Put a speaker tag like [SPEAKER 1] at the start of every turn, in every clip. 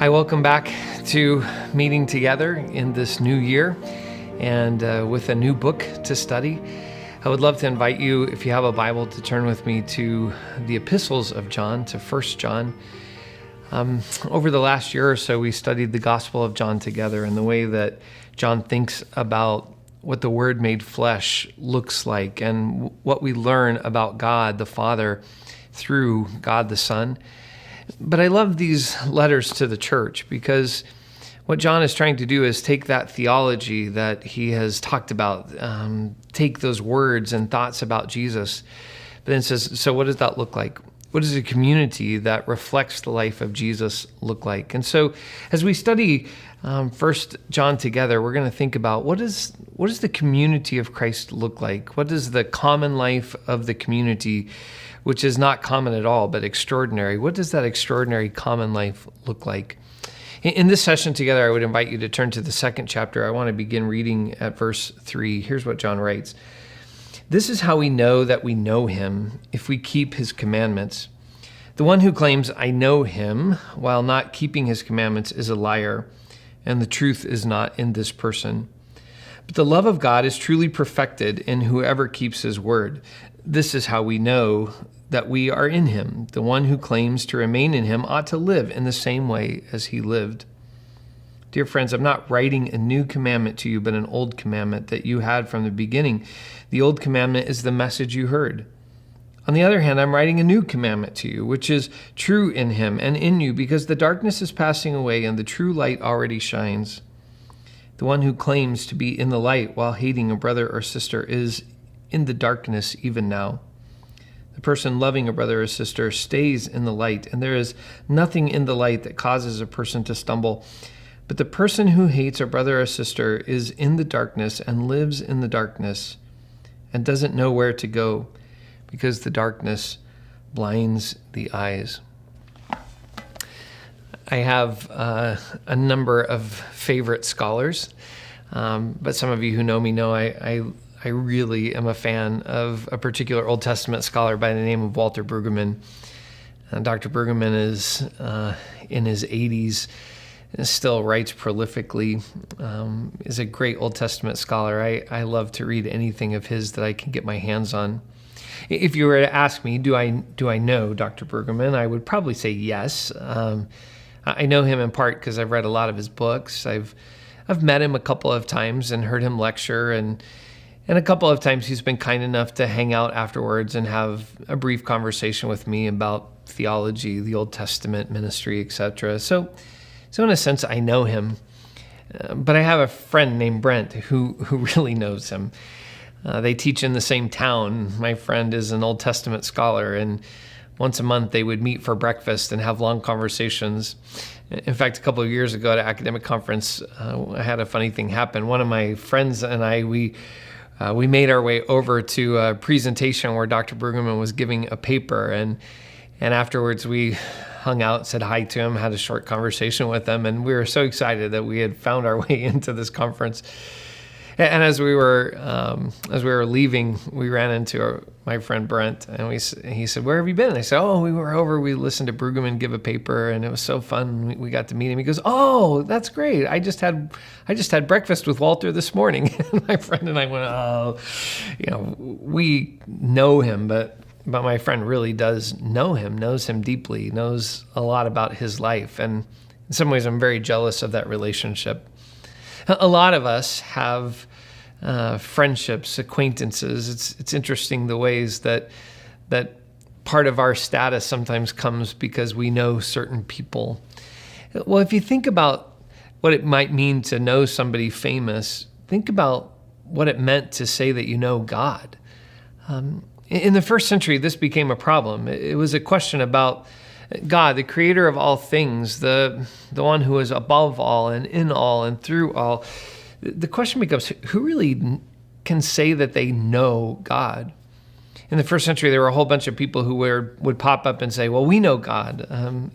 [SPEAKER 1] Hi, welcome back to meeting together in this new year and with a new book to study. I would love to invite you, if you have a Bible, to turn with me to the epistles of John, to 1 John. Over the last year or so, we studied the Gospel of John together and the way that John thinks about what the Word made flesh looks like and what we learn about God the Father through God the Son. But I love these letters to the church because what John is trying to do is take that theology that he has talked about, take those words and thoughts about Jesus, but then says, so what does that look like? What does a community that reflects the life of Jesus look like? And so as we study 1 John together, we're going to think about what does the community of Christ look like? What does the common life of the community, which is not common at all, but extraordinary, what does that extraordinary common life look like? In this session together, I would invite you to turn to the second chapter. I want to begin reading at verse 3. Here's what John writes. This is how we know that we know him, if we keep his commandments. The one who claims, I know him, while not keeping his commandments is a liar, and the truth is not in this person. But the love of God is truly perfected in whoever keeps his word. This is how we know that we are in him. The one who claims to remain in him ought to live in the same way as he lived. Dear friends, I'm not writing a new commandment to you, but an old commandment that you had from the beginning. The old commandment is the message you heard. On the other hand, I'm writing a new commandment to you, which is true in him and in you, because the darkness is passing away and the true light already shines. The one who claims to be in the light while hating a brother or sister is in the darkness even now. The person loving a brother or sister stays in the light, and there is nothing in the light that causes a person to stumble. But the person who hates a brother or sister is in the darkness and lives in the darkness and doesn't know where to go because the darkness blinds the eyes. I have a number of favorite scholars, but some of you who know me know I really am a fan of a particular Old Testament scholar by the name of Walter Brueggemann. Dr. Brueggemann is in his 80s, and still writes prolifically, is a great Old Testament scholar. I love to read anything of his that I can get my hands on. If you were to ask me, do I know Dr. Brueggemann, I would probably say yes. I know him in part because I've read a lot of his books. I've met him a couple of times and heard him lecture, and a couple of times he's been kind enough to hang out afterwards and have a brief conversation with me about theology, the Old Testament ministry, etc. So in a sense, I know him. But I have a friend named Brent who really knows him. They teach in the same town. My friend is an Old Testament scholar, and once a month they would meet for breakfast and have long conversations. In fact, a couple of years ago at an academic conference, I had a funny thing happen. One of my friends and I, we made our way over to a presentation where Dr. Brueggemann was giving a paper, and afterwards we hung out, said hi to him, had a short conversation with him, and we were so excited that we had found our way into this conference. And as we were leaving, we ran into my friend Brent, and he said, "Where have you been?" And I said, "Oh, we were over. We listened to Brueggemann give a paper, and it was so fun. We got to meet him." He goes, "Oh, that's great. I just had breakfast with Walter this morning." And my friend and I went, "Oh, we know him, but my friend really does know him, knows him deeply, knows a lot about his life." And in some ways, I'm very jealous of that relationship. A lot of us have friendships, acquaintances. It's interesting the ways that part of our status sometimes comes because we know certain people. Well, if you think about what it might mean to know somebody famous, think about what it meant to say that you know God. In the first century, this became a problem. It was a question about God, the creator of all things, the one who is above all and in all and through all. The question becomes, who really can say that they know God? In the first century, there were a whole bunch of people who would pop up and say, well, we know God.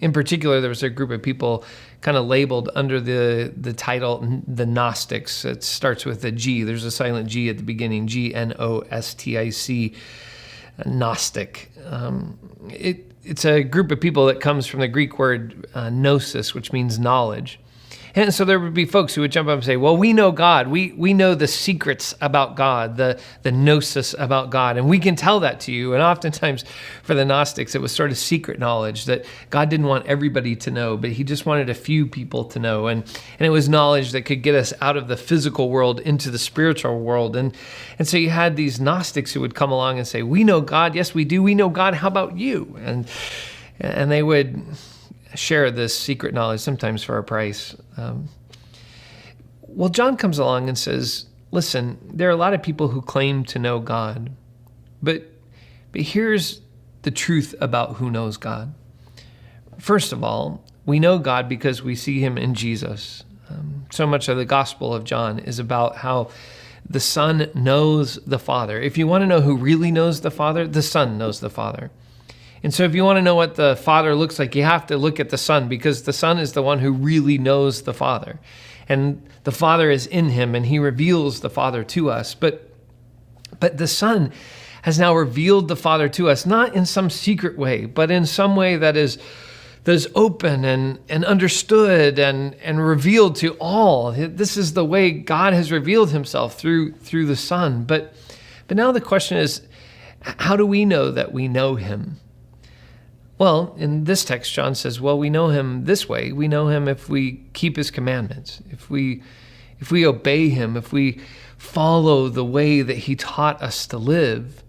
[SPEAKER 1] In particular, there was a group of people kind of labeled under the title, the Gnostics. It starts with a G. There's a silent G at the beginning, Gnostic, Gnostic. it's a group of people that comes from the Greek word gnosis, which means knowledge. And so there would be folks who would jump up and say, well, we know God. We know the secrets about God, the gnosis about God, and we can tell that to you. And oftentimes for the Gnostics, it was sort of secret knowledge that God didn't want everybody to know, but he just wanted a few people to know. And it was knowledge that could get us out of the physical world into the spiritual world. And so you had these Gnostics who would come along and say, we know God. Yes, we do. We know God. How about you? And they would share this secret knowledge, sometimes for a price. Well, John comes along and says, listen, there are a lot of people who claim to know God, but here's the truth about who knows God. First of all, we know God because we see him in Jesus. So much of the Gospel of John is about how the Son knows the Father. If you want to know who really knows the Father, the Son knows the Father. And so if you want to know what the Father looks like, you have to look at the Son, because the Son is the one who really knows the Father. And the Father is in him, and he reveals the Father to us. But the Son has now revealed the Father to us, not in some secret way, but in some way that is open and understood and revealed to all. This is the way God has revealed himself through the Son. But now the question is, how do we know that we know him? Well, in this text, John says, well, we know him this way. We know him if we keep his commandments, if we obey him, if we follow the way that he taught us to live.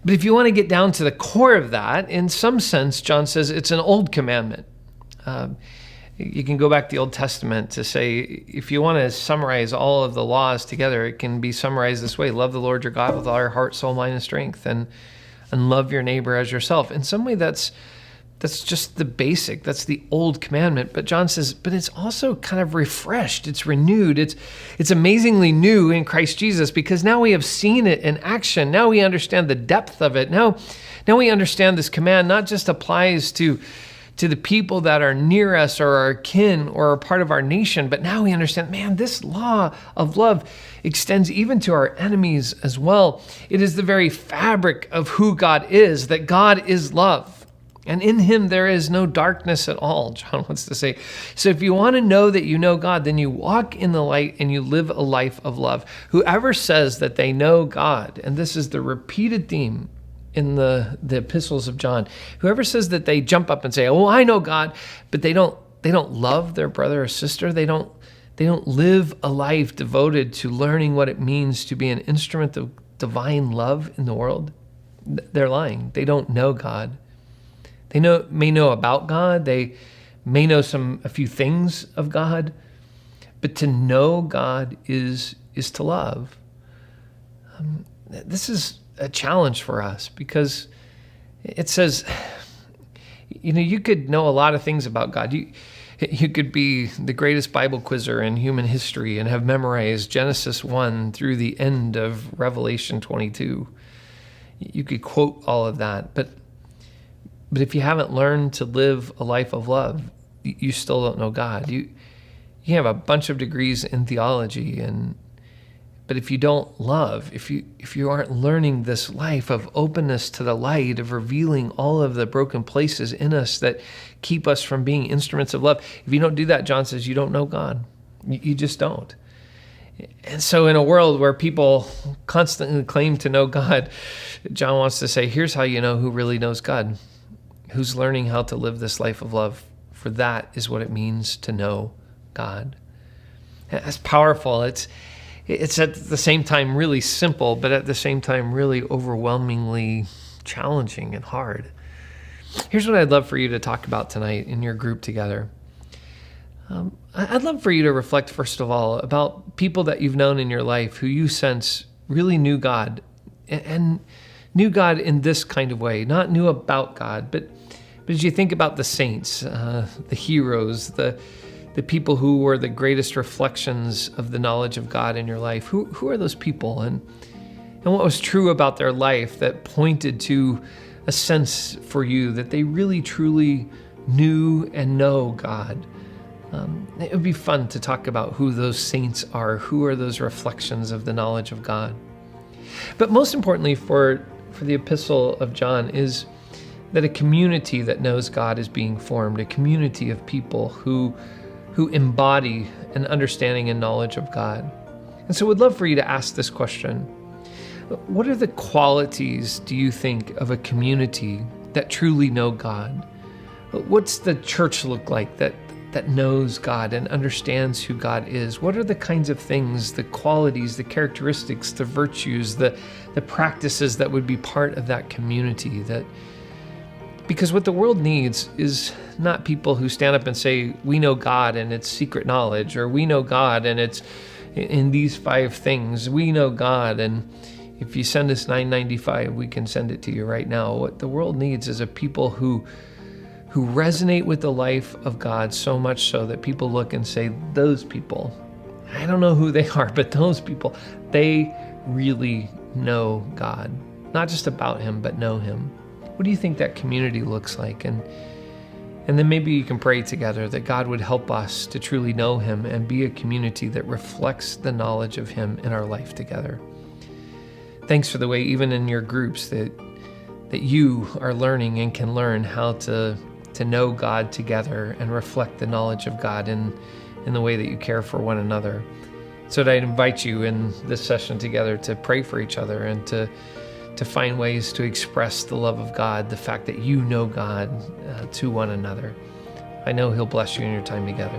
[SPEAKER 1] But if you want to get down to the core of that, in some sense, John says it's an old commandment. You can go back to the Old Testament to say, if you want to summarize all of the laws together, it can be summarized this way: love the Lord your God with all your heart, soul, mind, and strength, and love your neighbor as yourself. In some way, that's just the basic. That's the old commandment. But John says, but it's also kind of refreshed. It's renewed. It's amazingly new in Christ Jesus, because now we have seen it in action. Now we understand the depth of it. Now we understand this command not just applies to the people that are near us or our kin or are part of our nation, but now we understand, man, this law of love extends even to our enemies as well. It is the very fabric of who God is, that God is love. And in him, there is no darkness at all, John wants to say. So if you want to know that you know God, then you walk in the light and you live a life of love. Whoever says that they know God, and this is the repeated theme in the epistles of John, whoever says that they jump up and say, oh, I know God, but they don't love their brother or sister, they don't live a life devoted to learning what it means to be an instrument of divine love in the world, they're lying. They don't know God. They may know about God. They may know a few things of God, but to know God is to love. This is a challenge for us, because it says, you could know a lot of things about God. You could be the greatest Bible quizzer in human history and have memorized Genesis 1 through the end of Revelation 22. You could quote all of that, but if you haven't learned to live a life of love, you still don't know God. You have a bunch of degrees in theology, but if you don't love, if you aren't learning this life of openness to the light, of revealing all of the broken places in us that keep us from being instruments of love, if you don't do that, John says, you don't know God. You just don't. And so in a world where people constantly claim to know God, John wants to say, here's how you know who really knows God. Who's learning how to live this life of love, for that is what it means to know God. That's powerful. It's at the same time really simple, but at the same time really overwhelmingly challenging and hard. Here's what I'd love for you to talk about tonight in your group together. I'd love for you to reflect, first of all, about people that you've known in your life who you sense really knew God, and knew God in this kind of way, not knew about God, but as you think about the saints, the heroes, the people who were the greatest reflections of the knowledge of God in your life, who are those people, and what was true about their life that pointed to a sense for you that they really truly knew and know God? It would be fun to talk about who those saints are, who are those reflections of the knowledge of God. But most importantly for the epistle of John is that a community that knows God is being formed, a community of people who embody an understanding and knowledge of God. And so we'd love for you to ask this question. What are the qualities, do you think, of a community that truly know God? What's the church look like that knows God and understands who God is? What are the kinds of things, the qualities, the characteristics, the virtues, the practices that would be part of that community? Because what the world needs is not people who stand up and say, we know God and it's secret knowledge, or we know God and it's in these 5 things. We know God, and if you send us $9.95, we can send it to you right now. What the world needs is a people who resonate with the life of God so much so that people look and say, those people, I don't know who they are, but those people, they really know God. Not just about him, but know him. What do you think that community looks like? And then maybe you can pray together that God would help us to truly know him and be a community that reflects the knowledge of him in our life together. Thanks for the way, even in your groups, that you are learning and can learn how to know God together and reflect the knowledge of God in the way that you care for one another. So I'd invite you in this session together to pray for each other and to find ways to express the love of God, the fact that you know God to one another. I know he'll bless you in your time together.